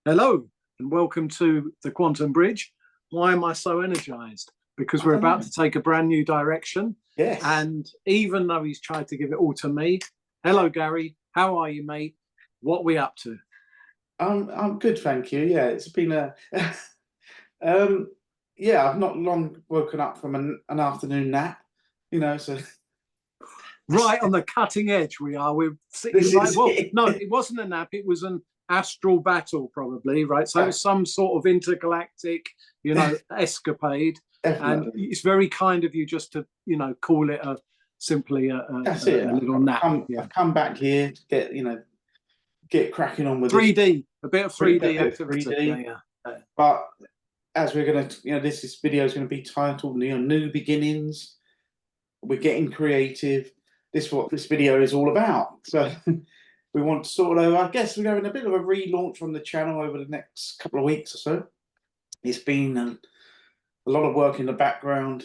Hello and welcome to the Quantum Bridge. Why am I so energized? Because we're about to take a brand new direction. Yes. And even though he's tried to give it all to me, hello, Gary. How are you, mate? What are we up to? I'm good, thank you. Yeah, it's been a yeah, I've not long woken up from an afternoon nap, so Right on the cutting edge we are. We're sitting this right. is Well, it. no, it wasn't a nap. It was an astral battle, probably, right? So it was some sort of intergalactic, escapade. And Definitely. it's very kind of you just to, call it simply a That's it. little nap. I've come back here to get cracking on with 3D, a bit of 3D this activity. 3D. Yeah. But as we're gonna, this video is going to be titled "New Beginnings." We're getting creative. This is what this video is all about. So we want to sort of, I guess, we're having a bit of a relaunch on the channel over the next couple of weeks or so. It's been a lot of work in the background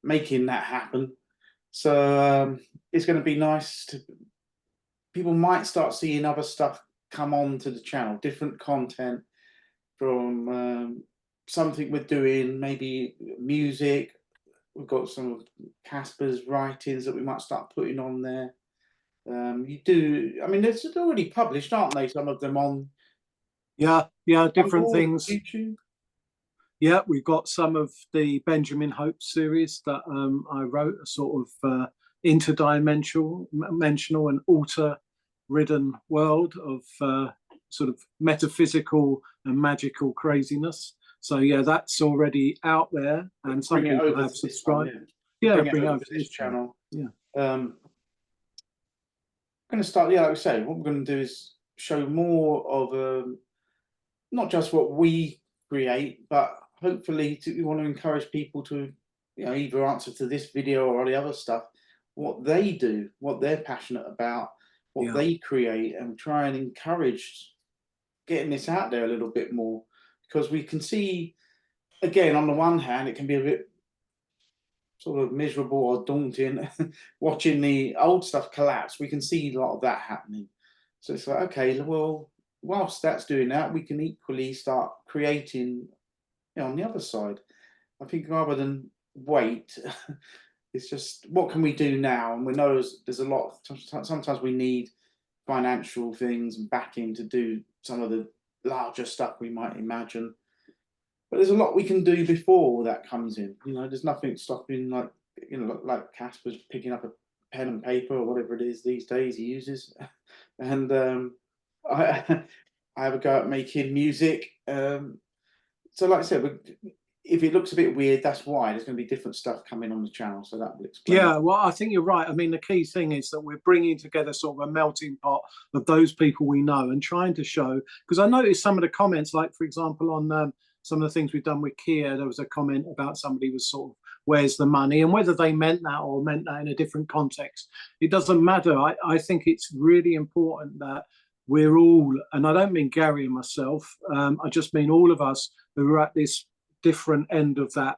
making that happen. So it's going to be nice to, people might start seeing other stuff come on to the channel, different content from something we're doing, maybe music. We've got some of Casper's writings that we might start putting on there. They're already published, aren't they? Some of them on. Yeah, different things. YouTube. Yeah, we've got some of the Benjamin Hope series that I wrote, a sort of interdimensional and alter-ridden world of sort of metaphysical and magical craziness. So yeah, that's already out there, and some people have subscribed. Bring it over to this channel. Yeah. I'm going to start. Yeah, like I say, what we're going to do is show more of not just what we create, but hopefully we want to encourage people to, either answer to this video or the other stuff, what they do, what they're passionate about, what they create, and try and encourage getting this out there a little bit more. Because we can see, again, on the one hand, it can be a bit sort of miserable or daunting watching the old stuff collapse. We can see a lot of that happening. So it's like, okay, well, whilst that's doing that, we can equally start creating, on the other side. I think rather than wait, it's just what can we do now? And we know there's a lot. Sometimes we need financial things and backing to do some of the larger stuff we might imagine. But there's a lot we can do before that comes in. There's nothing stopping, like Casper's picking up a pen and paper or whatever it is these days he uses, and I have a go at making music. So, like I said, if it looks a bit weird, that's why. There's going to be different stuff coming on the channel, so that will explain. Yeah, well, I think you're right. I mean, the key thing is that we're bringing together sort of a melting pot of those people we know and trying to show, because I noticed some of the comments, like, for example, on some of the things we've done with Kia, there was a comment about somebody was sort of, where's the money? And whether they meant that or meant that in a different context, it doesn't matter. I think it's really important that we're all, and I don't mean Gary and myself, I just mean all of us who are at this different end of that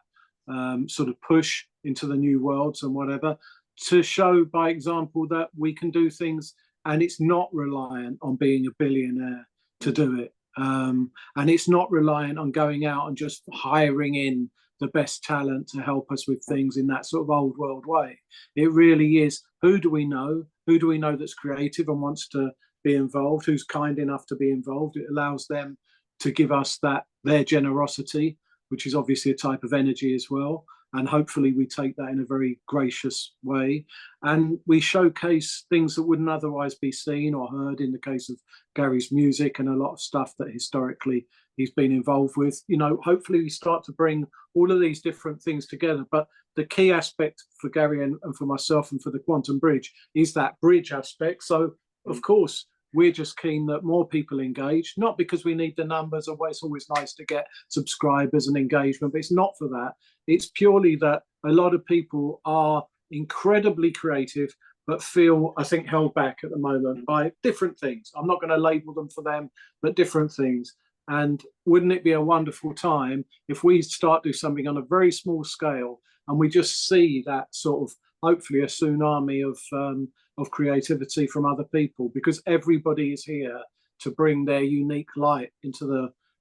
sort of push into the new worlds and whatever, to show by example that we can do things and it's not reliant on being a billionaire to do it. And it's not reliant on going out and just hiring in the best talent to help us with things in that sort of old world way. It really is, who do we know? Who do we know that's creative and wants to be involved? Who's kind enough to be involved? It allows them to give us their generosity, which is obviously a type of energy as well. And hopefully we take that in a very gracious way. And we showcase things that wouldn't otherwise be seen or heard in the case of Gary's music and a lot of stuff that historically he's been involved with. Hopefully we start to bring all of these different things together. But the key aspect for Gary and for myself and for the Quantum Bridge is that bridge aspect. So, of course, we're just keen that more people engage, not because we need the numbers or it's always nice to get subscribers and engagement, but it's not for that. It's purely that a lot of people are incredibly creative, but feel, I think, held back at the moment by different things. I'm not going to label them for them, but different things. And wouldn't it be a wonderful time if we start do something on a very small scale and we just see that sort of, hopefully, a tsunami of creativity from other people, because everybody is here to bring their unique light into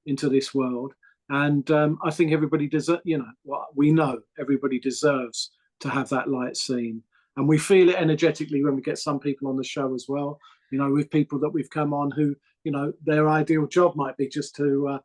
into this world. And I think everybody deserves, we know everybody deserves to have that light seen. And we feel it energetically when we get some people on the show as well, with people that we've come on who, their ideal job might be just to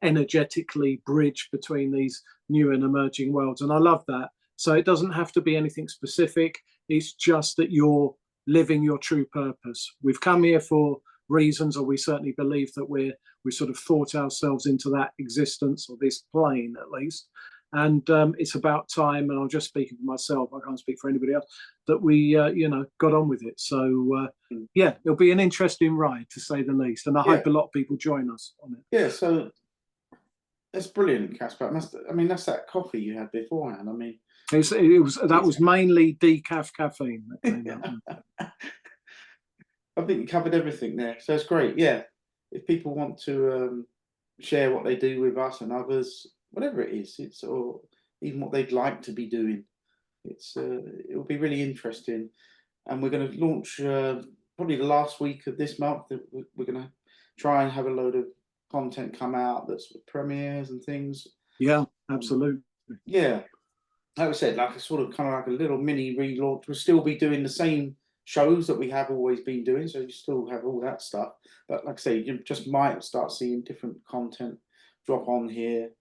energetically bridge between these new and emerging worlds. And I love that. So it doesn't have to be anything specific. It's just that you're living your true purpose. We've come here for reasons, or we certainly believe that we sort of thought ourselves into that existence, or this plane at least. And it's about time, and I'm just speaking for myself, I can't speak for anybody else, that we got on with it. So yeah, it'll be an interesting ride, to say the least, and I hope a lot of people join us on it. Yeah, so that's brilliant, Caspar. That's that coffee you had beforehand. That was mainly decaf caffeine that came out. I think you covered everything there, so it's great. Yeah, if people want to share what they do with us and others, whatever it is, or even what they'd like to be doing, it will be really interesting. And we're going to launch probably the last week of this month. We're going to try and have a load of content come out that's premieres and things. Yeah, absolutely. Yeah, like I said, like kind of like a little mini relaunch. We'll still be doing the same shows that we have always been doing, so you still have all that stuff. But like I say, you just might start seeing different content drop on here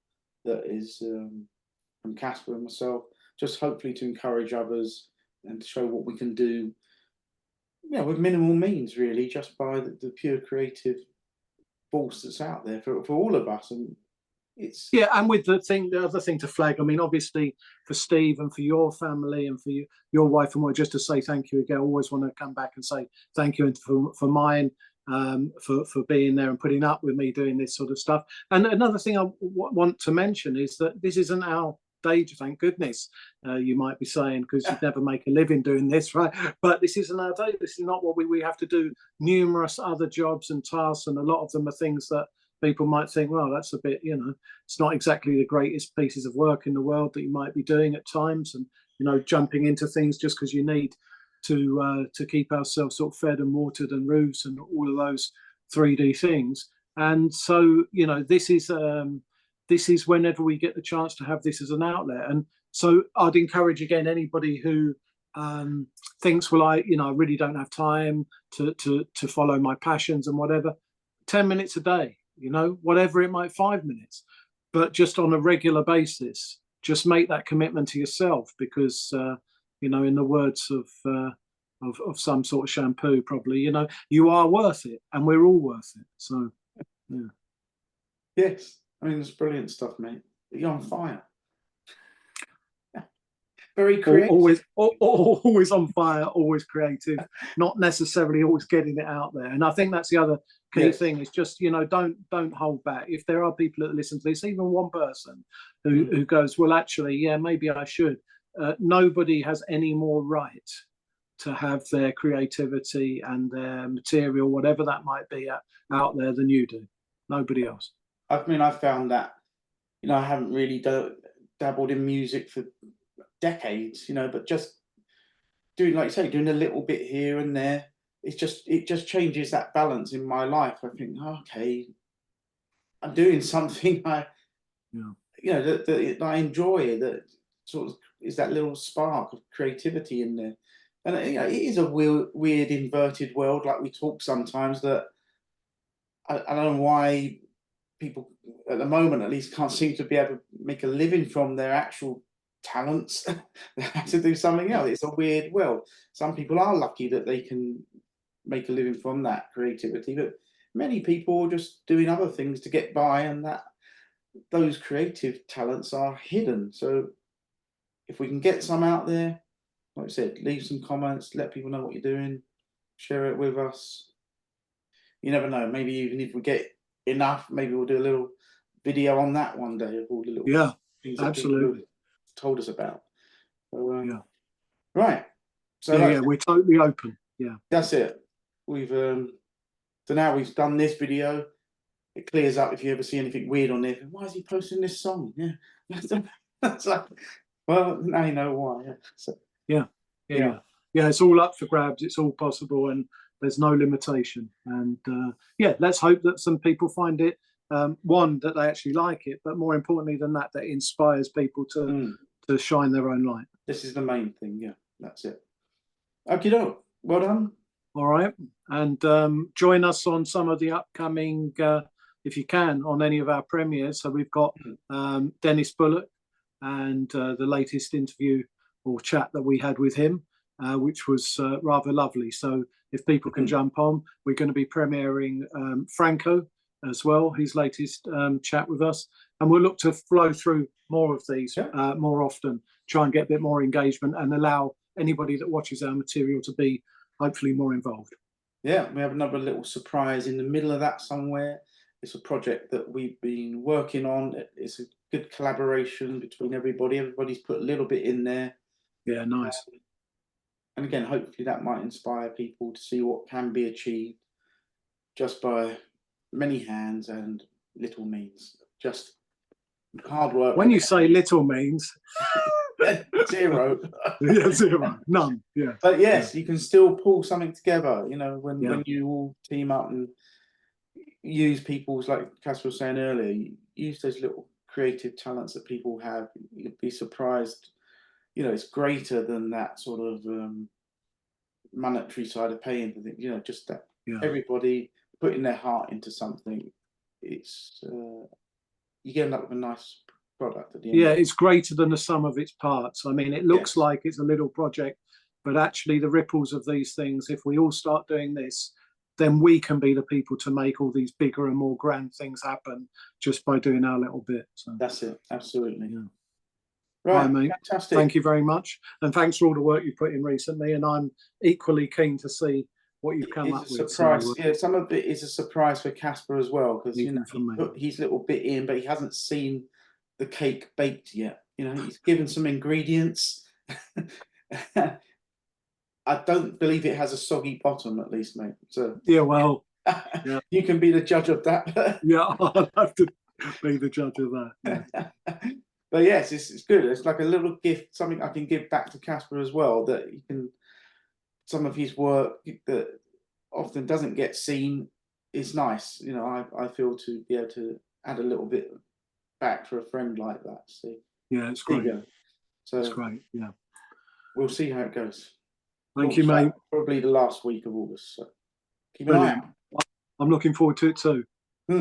that is from Caspar and myself, just hopefully to encourage others and to show what we can do, with minimal means, really, just by the pure creative force that's out there for all of us. And it's and with the other thing to flag, obviously for Steve and for your family and for your wife and I, just to say thank you again. I always want to come back and say thank you, and for mine, for being there and putting up with me doing this sort of stuff. And another thing I want to mention is that this isn't our day, thank goodness, you might be saying, because you'd never make a living doing this, right? But this isn't our day. This is not what we have to do. Numerous other jobs and tasks, and a lot of them are things that people might think, well, that's a bit, it's not exactly the greatest pieces of work in the world that you might be doing at times, and jumping into things just because you need to keep ourselves sort of fed and watered and roofs and all of those 3D things. And so this is whenever we get the chance to have this as an outlet. And so I'd encourage again anybody who thinks, well, I really don't have time to follow my passions and whatever. 10 minutes a day, whatever it might, 5 minutes, but just on a regular basis, just make that commitment to yourself, because in the words of some sort of shampoo, probably, you are worth it, and we're all worth it. So yeah. Yes, it's brilliant stuff, mate. You're on fire. Very creative. Always on fire, always creative, not necessarily always getting it out there. And I think that's the other key thing, is just, don't hold back. If there are people that listen to this, even one person who goes, well, actually, yeah, maybe I should. Nobody has any more right to have their creativity and their material, whatever that might be, out there than you do. Nobody else. I found that, I haven't really dabbled in music for decades, but just doing, like you say, doing a little bit here and there, it just changes that balance in my life. I think, okay, I'm doing something that I enjoy, that sort of is that little spark of creativity in there. And it is a weird inverted world, like we talk sometimes, that I don't know why people at the moment at least can't seem to be able to make a living from their actual talents. They have to do something else. It's a weird world. Some people are lucky that they can make a living from that creativity, but many people are just doing other things to get by, and that those creative talents are hidden. So if we can get some out there, like I said, leave some comments, let people know what you're doing, share it with us. You never know, maybe even if we get enough, maybe we'll do a little video on that one day of all the little things that absolutely people told us about. So, right. So we're totally open. Yeah, that's it. We've so now we've done this video. It clears up if you ever see anything weird on there. Why is he posting this song? Yeah, that's like, well, now you know why. Yeah. So, yeah. It's all up for grabs. It's all possible, and there's no limitation. And let's hope that some people find it one, that they actually like it, but more importantly than that, that it inspires people to shine their own light. This is the main thing. Yeah, that's it. Okay, well done. All right, and join us on some of the upcoming, if you can, on any of our premieres. So we've got Dennis Bullock and the latest interview or chat that we had with him, which was rather lovely. So if people can jump on, we're going to be premiering Franco as well, his latest chat with us, and we'll look to flow through more of these more often, try and get a bit more engagement and allow anybody that watches our material to be hopefully more involved. Yeah, we have another little surprise in the middle of that somewhere. It's a project that we've been working on. It's a good collaboration between everybody. Everybody's put a little bit in there. Yeah, nice. And again, hopefully that might inspire people to see what can be achieved just by many hands and little means. Just hard work. When you say little means, zero. Yeah, zero, none. Yeah. But yes, you can still pull something together. You know, when you all team up and use people's, like Casper was saying earlier, use those little creative talents that people have. You'd be surprised. You know, it's greater than that sort of monetary side of paying for things. You know, just that everybody putting their heart into something. It's you end up with a nice product at the end. Yeah, it's greater than the sum of its parts. I mean, it looks like it's a little project, but actually the ripples of these things, if we all start doing this, then we can be the people to make all these bigger and more grand things happen just by doing our little bit. So that's it. Absolutely. Yeah. Right, mate. Fantastic. Thank you very much. And thanks for all the work you've put in recently. And I'm equally keen to see what you've come up with. It's a surprise. So, yeah, some of it is a surprise for Casper as well, because you know, he put his little bit in, but he hasn't seen the cake baked yet. You know, he's given some ingredients. I don't believe it has a soggy bottom, at least, mate. So yeah, well, you can be the judge of that. Yeah, I'll have to be the judge of that. Yeah. But yes, it's good. It's like a little gift, something I can give back to Casper as well. That you can, some of his work that often doesn't get seen is nice. You know, I feel to be able to add a little bit back for a friend like that. So yeah, it's great. So it's great. Yeah, we'll see how it goes. Thank you, mate. Probably the last week of August. So keep an eye out. I'm looking forward to it too.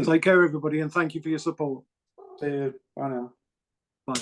Take care, everybody, and thank you for your support. See you. Bye now. Bye.